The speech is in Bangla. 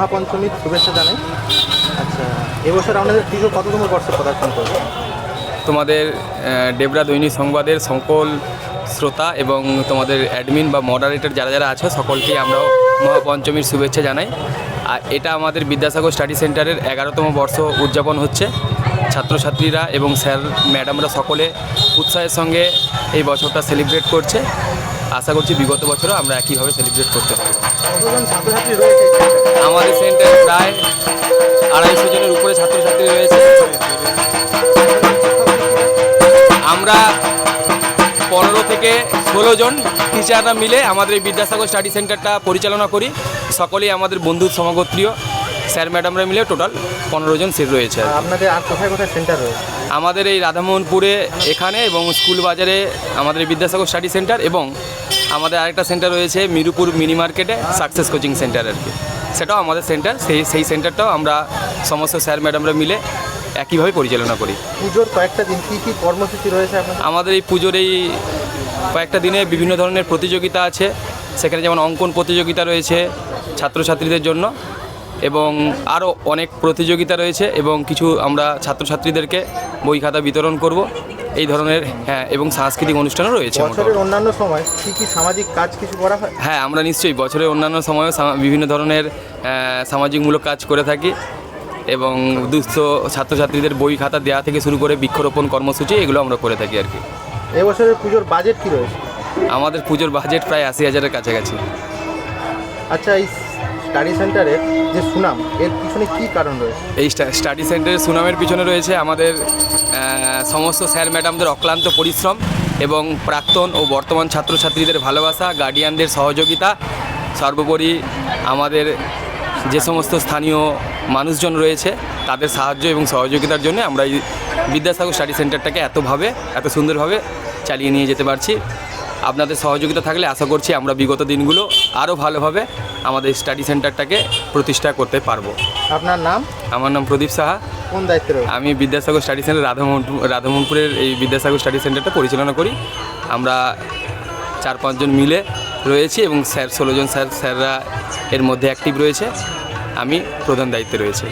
মহাপঞ্চমীর শুভেচ্ছা জানাই। আচ্ছা, এবছর আপনাদের পুজো কততম বর্ষে পদার্পণ করবে? তোমাদের ডেবরা দৈনিক সংবাদের সকল শ্রোতা এবং তোমাদের অ্যাডমিন বা মডারেটর যারা যারা আছে সকলকেই আমরাও মহাপঞ্চমীর শুভেচ্ছা জানাই। আর এটা আমাদের বিদ্যাসাগর স্টাডি সেন্টারের 11তম বর্ষ উদযাপন হচ্ছে। ছাত্রছাত্রীরা এবং স্যার ম্যাডামরা সকলে উৎসাহের সঙ্গে এই বছরটা সেলিব্রেট করছে। আশা করছি বিগত বছরও আমরা একইভাবে সেলিব্রেট করতে পারব। কতজন ছাত্রছাত্রী রয়েছে? আমাদের সেন্টারে প্রায় 250 জনের উপরে ছাত্রছাত্রী রয়েছে। আমরা 15 থেকে 16 জন টিচাররা মিলে আমাদের এই বিদ্যাসাগর স্টাডি সেন্টারটা পরিচালনা করি। সকলেই আমাদের বন্ধু সমগোত্রীয় স্যার ম্যাডামরা মিলে টোটাল 15 জন সিট রয়েছে। আপনাদের আর কোথায় কোথায় সেন্টার রয়েছে? আমাদের এই রাধামোহনপুরে এখানে এবং স্কুল বাজারে আমাদের বিদ্যাসাগর স্টাডি সেন্টার, এবং আমাদের আরেকটা সেন্টার রয়েছে মিরুপুর মিনি মার্কেটে সাকসেস কোচিং সেন্টার আর কি, সেটাও আমাদের সেন্টার। সেই সেন্টারটাও আমরা সমস্ত স্যার ম্যাডামরা মিলে একইভাবে পরিচালনা করি। পুজোর কয়েকটা দিন কী কী কর্মসূচি রয়েছে আপনাদের? আমাদের এই পুজোর এই কয়েকটা দিনে বিভিন্ন ধরনের প্রতিযোগিতা আছে। সেখানে যেমন অঙ্কন প্রতিযোগিতা রয়েছে ছাত্রছাত্রীদের জন্য, এবং আরও অনেক প্রতিযোগিতা রয়েছে, এবং কিছু আমরা ছাত্রছাত্রীদেরকে বই খাতা বিতরণ করব এই ধরনের। হ্যাঁ, এবং সাংস্কৃতিক অনুষ্ঠানও রয়েছে। বছরের অন্যান্য সময় কী কী সামাজিক কাজ কিছু করা হয়? হ্যাঁ, আমরা নিশ্চয়ই বছরের অন্যান্য সময়েও বিভিন্ন ধরনের সামাজিকমূলক কাজ করে থাকি, এবং দুস্থ ছাত্রছাত্রীদের বই খাতা দেওয়া থেকে শুরু করে বৃক্ষরোপণ কর্মসূচি এগুলো আমরা করে থাকি আর কি। এবছরের পুজোর বাজেট কী রয়েছে? আমাদের পুজোর বাজেট প্রায় 80,000-এর কাছাকাছি। আচ্ছা, এই স্টাডি সেন্টারের যে সুনাম, এর পিছনে কী কারণ রয়েছে? এই স্টাডি সেন্টারের সুনামের পিছনে রয়েছে আমাদের সমস্ত স্যার ম্যাডামদের অক্লান্ত পরিশ্রম, এবং প্রাক্তন ও বর্তমান ছাত্রছাত্রীদের ভালোবাসা, গার্ডিয়ানদের সহযোগিতা, সর্বোপরি আমাদের যে সমস্ত স্থানীয় মানুষজন রয়েছে তাদের সাহায্য এবং সহযোগিতার জন্য আমরা এই বিদ্যাসাগর স্টাডি সেন্টারটাকে এত সুন্দরভাবে চালিয়ে নিয়ে যেতে পারছি। আপনাদের সহযোগিতা থাকলে আশা করছি আমরা বিগত দিনগুলো আরও ভালোভাবে আমাদের স্টাডি সেন্টারটাকে প্রতিষ্ঠা করতে পারবো। আপনার নাম? আমার নাম প্রদীপ সাহা। কোন দায়িত্বে রয়েছে? আমি বিদ্যাসাগর স্টাডি সেন্টার রাধামোহনপুরের এই বিদ্যাসাগর স্টাডি সেন্টারটা পরিচালনা করি। আমরা 4-5 জন মিলে রয়েছি, এবং 16 জন স্যাররা এর মধ্যে অ্যাক্টিভ রয়েছে। আমি প্রধান দায়িত্বে রয়েছে।